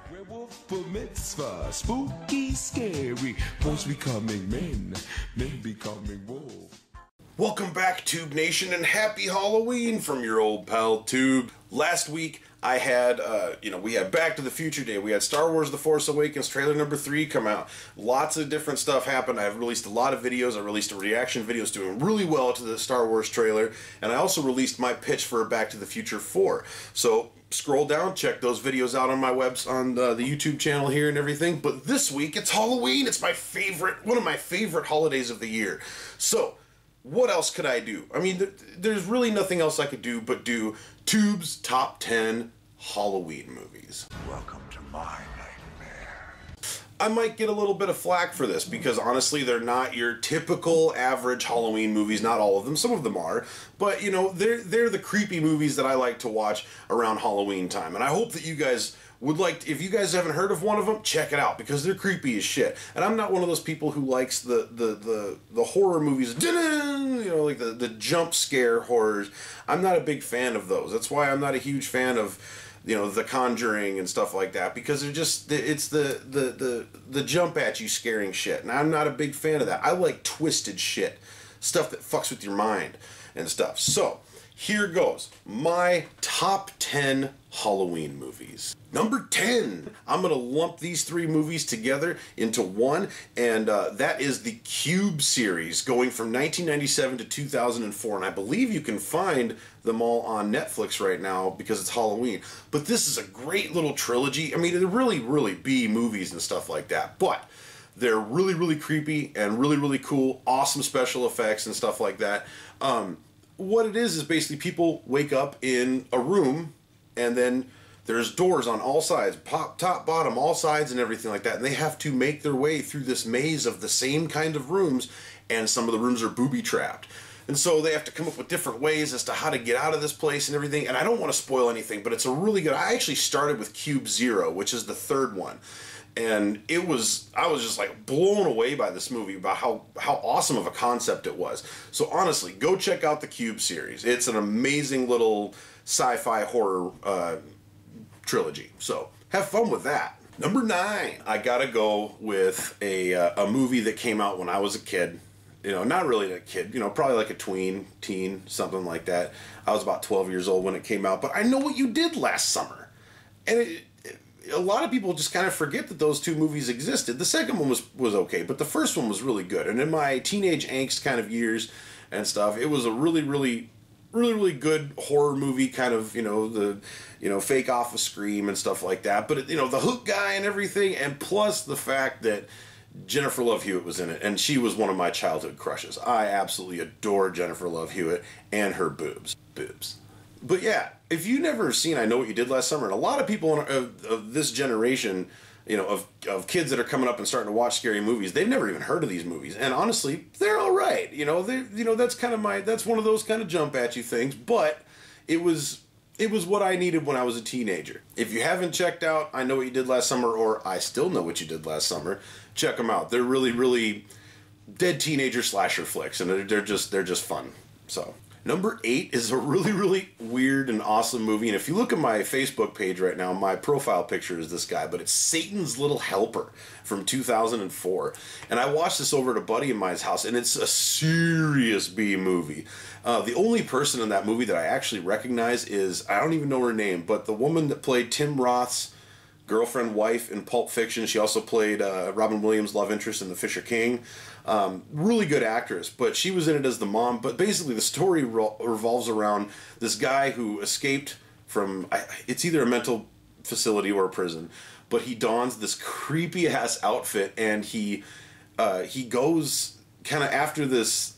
Werewolf bar mitzvah, spooky, scary, boys becoming men, men becoming wolves. Welcome back, Tube Nation, and happy Halloween from your old pal Tube. Last week I had, we had Back to the Future Day. We had Star Wars The Force Awakens trailer number 3 come out. Lots of different stuff happened. I've released a lot of videos. I released a reaction video. It's doing really well to the Star Wars trailer. And I also released my pitch for Back to the Future 4. So scroll down, check those videos out on my on the YouTube channel here and everything. But this week it's Halloween. It's my favorite, one of my favorite holidays of the year. So what else could I do? I mean, there's really nothing else I could do but do Tube's Top 10 Halloween movies. Welcome to my nightmare. I might get a little bit of flack for this because honestly they're not your typical average Halloween movies. Not all of them, some of them are, but you know, they're the creepy movies that I like to watch around Halloween time. And I hope that you guys would like, if you guys haven't heard of one of them, check it out because they're creepy as shit. And I'm not one of those people who likes the horror movies, you know, like the jump scare horrors. I'm not a big fan of those. That's why I'm not a huge fan of, you know, The Conjuring and stuff like that, because they're just, it's the jump at you scaring shit, and I'm not a big fan of that. I like twisted shit, stuff that fucks with your mind and stuff. So here goes my top 10 Halloween movies. Number 10, I'm gonna lump these 3 movies together into one, and that is the Cube series, going from 1997 to 2004, and I believe you can find them all on Netflix right now because it's Halloween. But this is a great little trilogy. I mean, they're really B movies and stuff like that, but they're really creepy and really cool, awesome special effects and stuff like that. What it is basically people wake up in a room, and then there's doors on all sides, top, bottom, all sides and everything like that, and they have to make their way through this maze of the same kind of rooms, and some of the rooms are booby-trapped. And so they have to come up with different ways as to how to get out of this place and everything, and I don't want to spoil anything, but it's a really good, I actually started with Cube Zero, which is the 3rd one, and I was just like blown away by this movie, about how awesome of a concept it was. So honestly, go check out the Cube series. It's an amazing little sci-fi horror trilogy. So have fun with that. Number 9, I gotta go with a movie that came out when I was a kid. You know, not really a kid, you know, probably like a teen, something like that. I was about 12 years old when it came out, but I Know What You Did Last Summer. And a lot of people just kind of forget that those 2 movies existed. The second one was okay, but the first one was really good. And in my teenage angst kind of years and stuff, it was a really good horror movie, kind of, fake off a Scream and stuff like that. But, the hook guy and everything, and plus the fact that Jennifer Love Hewitt was in it, and she was one of my childhood crushes. I absolutely adore Jennifer Love Hewitt and her boobs. But yeah, if you've never seen I Know What You Did Last Summer, and a lot of people of this generation, of kids that are coming up and starting to watch scary movies, they've never even heard of these movies. And honestly, they're all right. That's one of those kind of jump at you things, but it was what I needed when I was a teenager. If you haven't checked out I Know What You Did Last Summer, or I Still Know What You Did Last Summer, check them out. They're really dead teenager slasher flicks, and they're just fun. So number 8 is a really weird and awesome movie, and if you look at my Facebook page right now, my profile picture is this guy, but it's Satan's Little Helper from 2004, and I watched this over at a buddy of mine's house, and it's a serious B movie. The only person in that movie that I actually recognize is, I don't even know her name, but the woman that played Tim Roth's girlfriend, wife in Pulp Fiction. She also played Robin Williams' love interest in The Fisher King. Really good actress, but she was in it as the mom. But basically the story revolves around this guy who escaped from, it's either a mental facility or a prison, but he dons this creepy ass outfit, and he goes kind of after this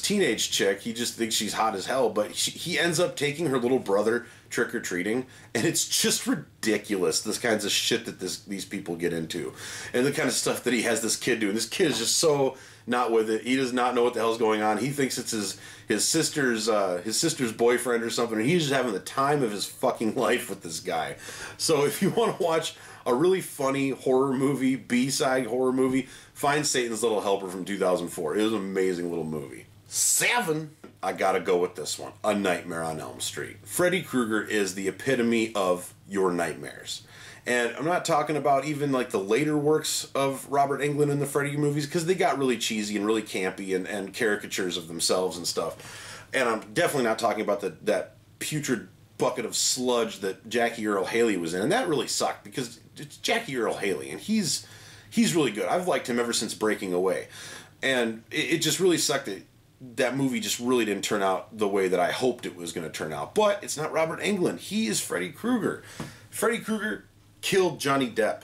teenage chick. He just thinks she's hot as hell, but he ends up taking her little brother trick-or-treating, and it's just ridiculous, this kinds of shit that these people get into, and the kind of stuff that he has this kid doing. This kid is just so not with it. He does not know what the hell's going on. He thinks it's his sister's boyfriend or something, and he's just having the time of his fucking life with this guy. So if you want to watch a really funny horror movie, B-side horror movie, Find Satan's Little Helper from 2004. It was an amazing little movie. 7. I gotta go with this one. A Nightmare on Elm Street. Freddy Krueger is the epitome of your nightmares. And I'm not talking about even like the later works of Robert Englund in the Freddy movies, because they got really cheesy and really campy and caricatures of themselves and stuff. And I'm definitely not talking about that putrid bucket of sludge that Jackie Earle Haley was in. And that really sucked, because it's Jackie Earle Haley, and he's really good. I've liked him ever since Breaking Away. And it just really sucked that movie just really didn't turn out the way that I hoped it was going to turn out. But it's not Robert Englund. He is Freddy Krueger. Freddy Krueger killed Johnny Depp.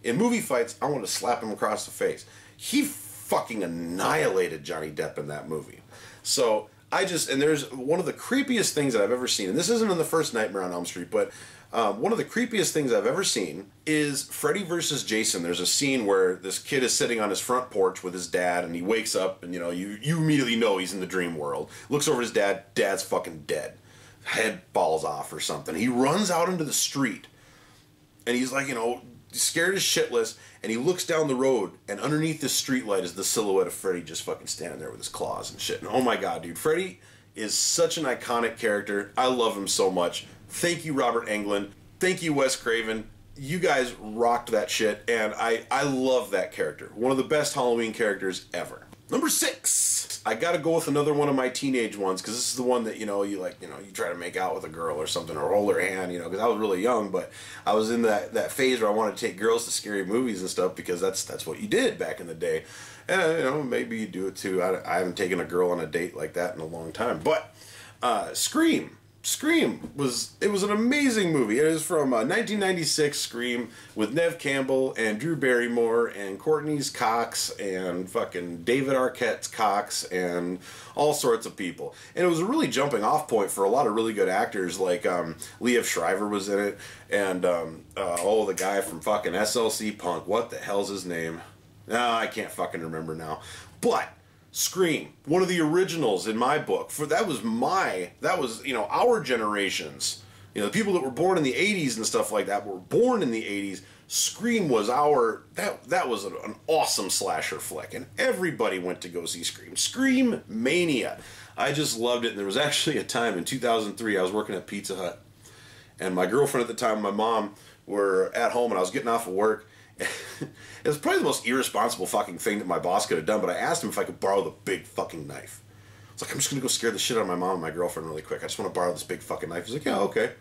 In movie fights, I want to slap him across the face. He fucking annihilated Johnny Depp in that movie. So, and there's one of the creepiest things that I've ever seen, and this isn't in the first Nightmare on Elm Street, but one of the creepiest things I've ever seen is Freddy versus Jason. There's a scene where this kid is sitting on his front porch with his dad, and he wakes up, and you immediately know he's in the dream world. Looks over at his dad's fucking dead. Head falls off or something. He runs out into the street, and he's like, scared as shitless, and he looks down the road, and underneath this street light is the silhouette of Freddy just fucking standing there with his claws and shit. And oh my god, dude, Freddy is such an iconic character. I love him so much. Thank you, Robert Englund. Thank you, Wes Craven. You guys rocked that shit, and I love that character. One of the best Halloween characters ever. Number 6. I gotta go with another one of my teenage ones, because this is the one that, you try to make out with a girl or something, or hold her hand, because I was really young, but I was in that phase where I wanted to take girls to scary movies and stuff, because that's what you did back in the day. And, maybe you do it too. I haven't taken a girl on a date like that in a long time. But, Scream. Scream was an amazing movie. It is from 1996 Scream with Neve Campbell and Drew Barrymore and Courtney's Cox and fucking David Arquette's Cox and all sorts of people. And it was a really jumping off point for a lot of really good actors, like Liev Schreiber was in it, and the guy from fucking SLC Punk. What the hell's his name? I can't fucking remember now. But Scream, one of the originals in my book. That was our generations. The people that were born in the 80s and stuff like that were born in the 80s. Scream was that was an awesome slasher flick, and everybody went to go see Scream. Scream Mania. I just loved it. And there was actually a time in 2003 I was working at Pizza Hut, and my girlfriend at the time and my mom were at home, and I was getting off of work. It was probably the most irresponsible fucking thing that my boss could have done, but I asked him if I could borrow the big fucking knife. It's like, I'm just going to go scare the shit out of my mom and my girlfriend really quick. I just want to borrow this big fucking knife. He's like, yeah, okay.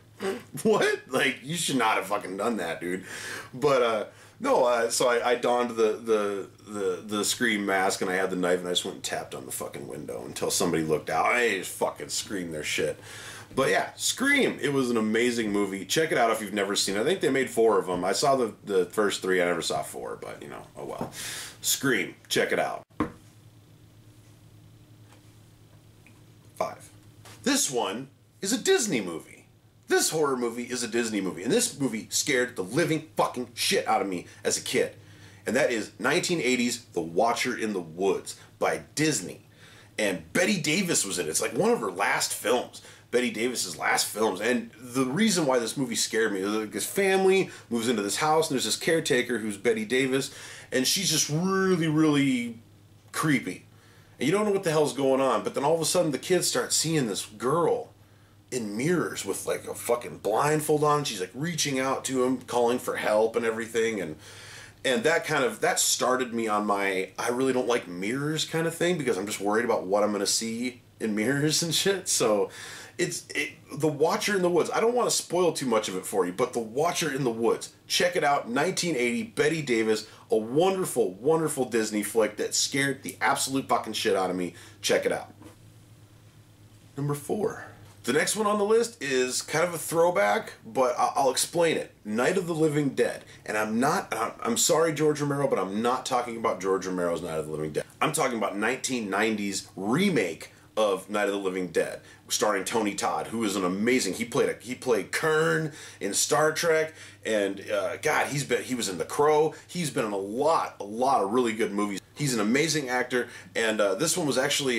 What? Like, you should not have fucking done that, dude. But, so I donned the Scream mask, and I had the knife, and I just went and tapped on the fucking window until somebody looked out. I just fucking screamed their shit. But yeah, Scream. It was an amazing movie. Check it out if you've never seen it. I think they made 4 of them. I saw the first 3. I never saw 4, but, oh well. Scream. Check it out. 5. This one is a Disney movie. This horror movie is a Disney movie. And this movie scared the living fucking shit out of me as a kid. And that is 1980's The Watcher in the Woods by Disney. And Bette Davis was in it. It's like one of her last films. Bette Davis's last films. And the reason why this movie scared me is that this family moves into this house, and there's this caretaker who's Bette Davis, and she's just really, really creepy. And you don't know what the hell's going on, but then all of a sudden the kids start seeing this girl in mirrors with like a fucking blindfold on. She's like reaching out to him, calling for help and everything, and that started me on my I really don't like mirrors kind of thing, because I'm just worried about what I'm gonna see in mirrors and shit. So The Watcher in the Woods. I don't want to spoil too much of it for you, but The Watcher in the Woods. Check it out. 1980, Bette Davis. A wonderful, wonderful Disney flick that scared the absolute fucking shit out of me. Check it out. Number 4. The next one on the list is kind of a throwback, but I'll explain it. Night of the Living Dead. And I'm sorry, George Romero, but I'm not talking about George Romero's Night of the Living Dead. I'm talking about 1990's remake of Night of the Living Dead, starring Tony Todd, who is an amazing. He played Kern in Star Trek, and God, he was in The Crow. He's been in a lot of really good movies. He's an amazing actor, and this one was actually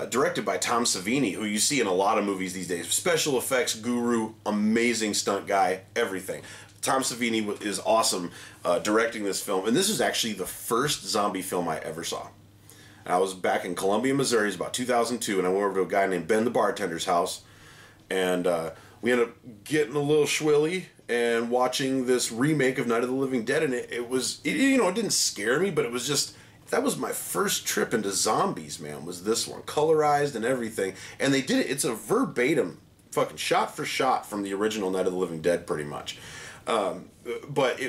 directed by Tom Savini, who you see in a lot of movies these days. Special effects guru, amazing stunt guy, everything. Tom Savini is awesome directing this film, and this is actually the first zombie film I ever saw. I was back in Columbia, Missouri. It was about 2002, and I went over to a guy named Ben the bartender's house, and we ended up getting a little schwilly and watching this remake of Night of the Living Dead, and it didn't scare me, but it was just, that was my first trip into zombies, man, was this one. Colorized and everything, and they did it, it's a verbatim, fucking shot for shot from the original Night of the Living Dead, pretty much. But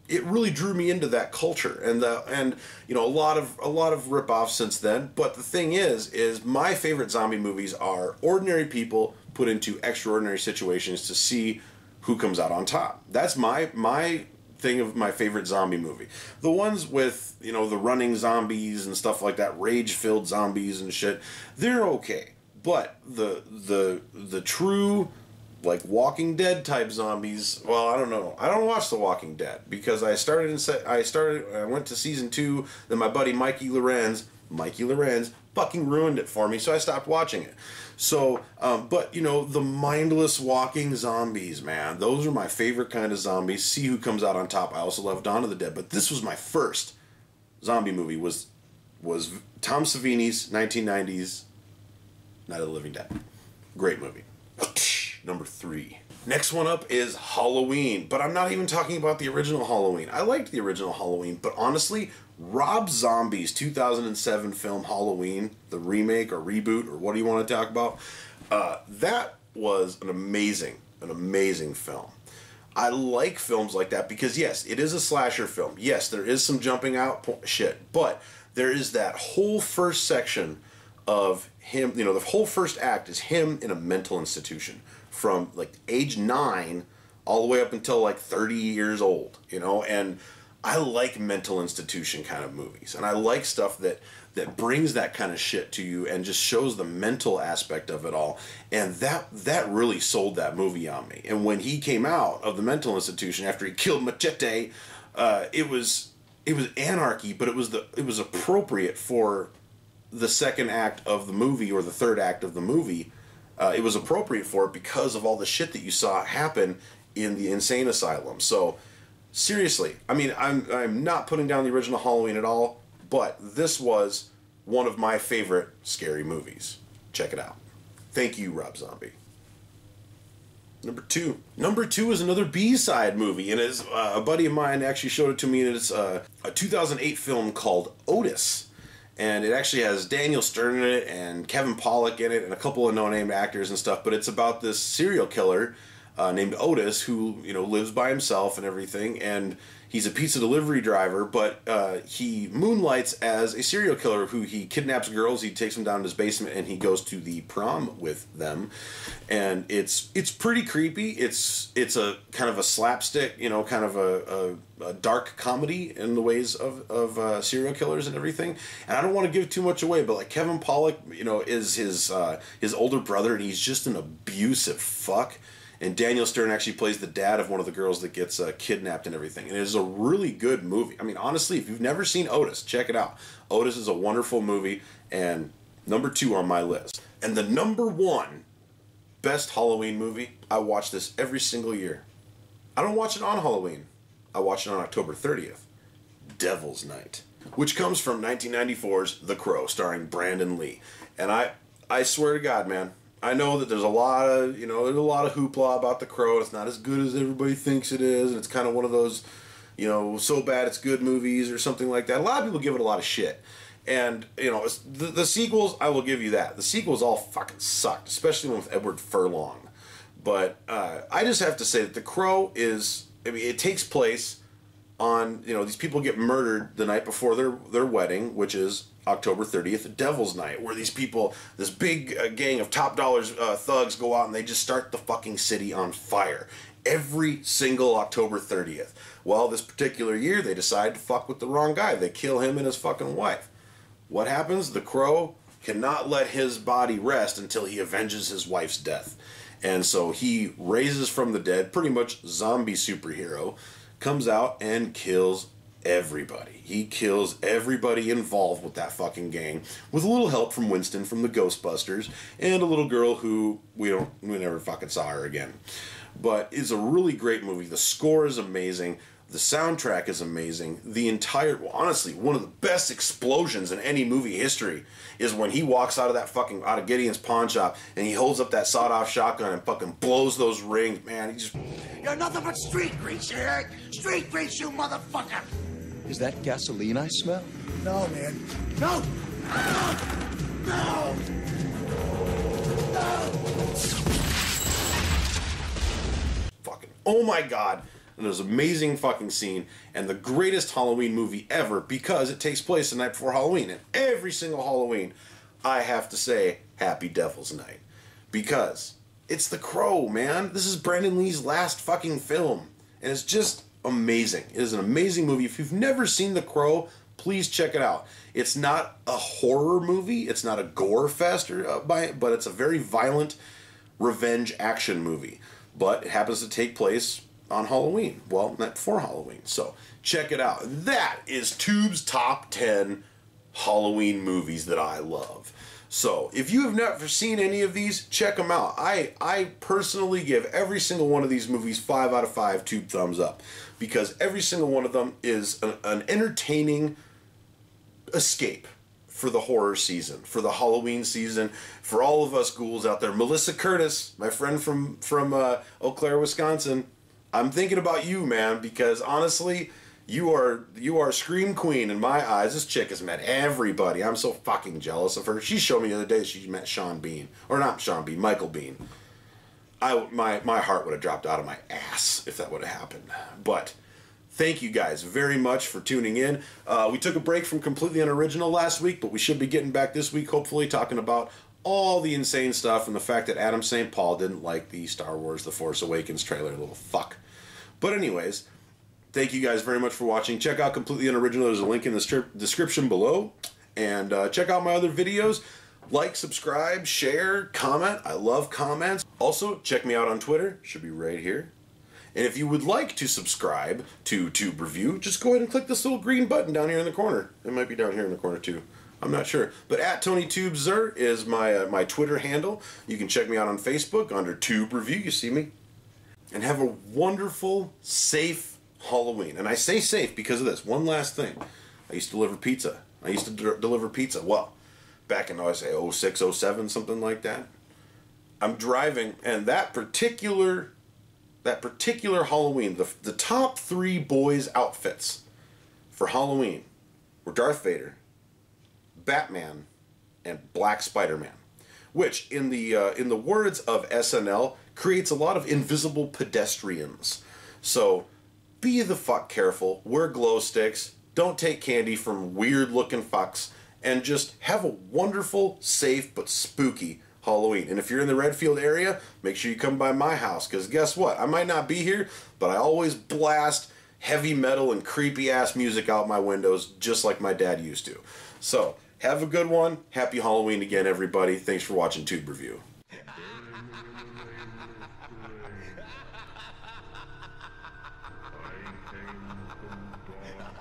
it really drew me into that culture, and a lot of rip-offs since then. But the thing is my favorite zombie movies are ordinary people put into extraordinary situations to see who comes out on top. That's my thing of my favorite zombie movie. The ones with, the running zombies and stuff like that, rage-filled zombies and shit, they're okay. But the true, like, Walking Dead type zombies, well, I don't know. I don't watch The Walking Dead because I went to season 2, then my buddy Mikey Lorenz fucking ruined it for me, so I stopped watching it. So, but, the mindless walking zombies, man, those are my favorite kind of zombies. See who comes out on top. I also love Dawn of the Dead, but this was my first zombie movie, was Tom Savini's 1990s Night of the Living Dead. Great movie. Number 3. Next one up is Halloween, but I'm not even talking about the original Halloween. I liked the original Halloween, but honestly, Rob Zombie's 2007 film Halloween, the remake or reboot, or what do you want to talk about? That was an amazing film. I like films like that because, yes, it is a slasher film. Yes, there is some jumping out shit, but there is that whole first section of him, the whole first act is him in a mental institution from, like, age 9 all the way up until, like, 30 years old, and I like mental institution kind of movies, and I like stuff that brings that kind of shit to you and just shows the mental aspect of it all, and that really sold that movie on me. And when he came out of the mental institution after he killed Machete, it was anarchy, but it was appropriate for the second act of the movie or the third act of the movie. It was appropriate for it because of all the shit that you saw happen in the insane asylum. So seriously, I mean, I'm not putting down the original Halloween at all, but this was one of my favorite scary movies. Check it out. Thank you, Rob Zombie. Number 2. Number 2 is another B-side movie, and it's a buddy of mine actually showed it to me, and it's a 2008 film called Otis. And it actually has Daniel Stern in it and Kevin Pollak in it and a couple of no-name actors and stuff. But it's about this serial killer named Otis who, lives by himself and everything. And he's a pizza delivery driver, but he moonlights as a serial killer who he kidnaps girls. He takes them down to his basement and he goes to the prom with them. And it's pretty creepy. It's a kind of a slapstick, kind of a dark comedy in the ways of serial killers and everything. And I don't want to give too much away, but like Kevin Pollak, is his older brother, and he's just an abusive fuck. And Daniel Stern actually plays the dad of one of the girls that gets kidnapped and everything. And it is a really good movie. I mean, honestly, if you've never seen Otis, check it out. Otis is a wonderful movie, and number 2 on my list. And the number 1 best Halloween movie, I watch this every single year. I don't watch it on Halloween. I watch it on October 30th. Devil's Night, which comes from 1994's The Crow, starring Brandon Lee. And I swear to God, man, I know that there's a lot of hoopla about The Crow. It's not as good as everybody thinks it is, and it's kind of one of those, so bad it's good movies or something like that. A lot of people give it a lot of shit. And, the sequels, I will give you that. The sequels all fucking sucked, especially one with Edward Furlong. But I just have to say that The Crow it takes place on, these people get murdered the night before their wedding, which is October 30th, Devil's Night, where these people, this big gang of top dollar thugs go out and they just start the fucking city on fire. Every single October 30th. Well, this particular year, they decide to fuck with the wrong guy. They kill him and his fucking wife. What happens? The Crow cannot let his body rest until he avenges his wife's death. And so he raises from the dead, pretty much zombie superhero, comes out and kills everybody. He kills everybody involved with that fucking gang, with a little help from Winston from the Ghostbusters, and a little girl who we never fucking saw her again. but it's a really great movie. The score is amazing. The soundtrack is amazing. Honestly, one of the best explosions in any movie history is when he walks out of Gideon's pawn shop and he holds up that sawed-off shotgun and fucking blows those rings. Man, he just... You're nothing but street grease, you hear? Street grease, you motherfucker! Is that gasoline I smell? No, man. No! No! Fucking, oh my god. And there's an amazing fucking scene and the greatest Halloween movie ever because it takes place the night before Halloween. And every single Halloween, I have to say Happy Devil's Night. Because it's The Crow, man. This is Brandon Lee's last fucking film. And it's just amazing. It is an amazing movie. If you've never seen The Crow, please check it out. It's not a horror movie. It's not a gore fest, but it's a very violent revenge action movie. But it happens to take place on Halloween. Well, not before Halloween. So check it out. That is Tube's top 10 Halloween movies that I love. So if you have never seen any of these, check them out. I personally give every single one of these movies 5 out of 5 Tube thumbs up because every single one of them is an entertaining escape for the horror season, for the Halloween season, for all of us ghouls out there. Melissa Curtis, my friend from Eau Claire, Wisconsin, I'm thinking about you, man, because honestly, you are Scream Queen in my eyes. This chick has met everybody. I'm so fucking jealous of her. She showed me the other day she met Sean Bean. Or not Sean Bean, Michael Bean. My heart would have dropped out of my ass if that would have happened. But thank you guys very much for tuning in. We took a break from Completely Unoriginal last week, but we should be getting back this week, hopefully, talking about all the insane stuff and the fact that Adam St. Paul didn't like the Star Wars The Force Awakens trailer. Little fuck. But anyways, thank you guys very much for watching. Check out Completely Unoriginal. There's a link in the description below. And check out my other videos. Like, subscribe, share, comment. I love comments. Also, check me out on Twitter. Should be right here. And if you would like to subscribe to Tube Review, just go ahead and click this little green button down here in the corner. It might be down here in the corner too. I'm not sure. But @TonyTubeSir is my Twitter handle. You can check me out on Facebook under Tube Review. You see me? And have a wonderful, safe Halloween. And I say safe because of this. One last thing. I used to deliver pizza. Deliver pizza. Well, back in, I say, 06, 07, something like that. I'm driving, and that particular Halloween, the top 3 boys' outfits for Halloween were Darth Vader, Batman, and Black Spider-Man, which in the words of SNL creates a lot of invisible pedestrians. So be the fuck careful, wear glow sticks, don't take candy from weird looking fucks, and just have a wonderful, safe, but spooky Halloween. And if you're in the Redfield area, make sure you come by my house, because guess what? I might not be here, but I always blast heavy metal and creepy ass music out my windows, just like my dad used to. So, have a good one. Happy Halloween again, everybody. Thanks for watching Tube Review.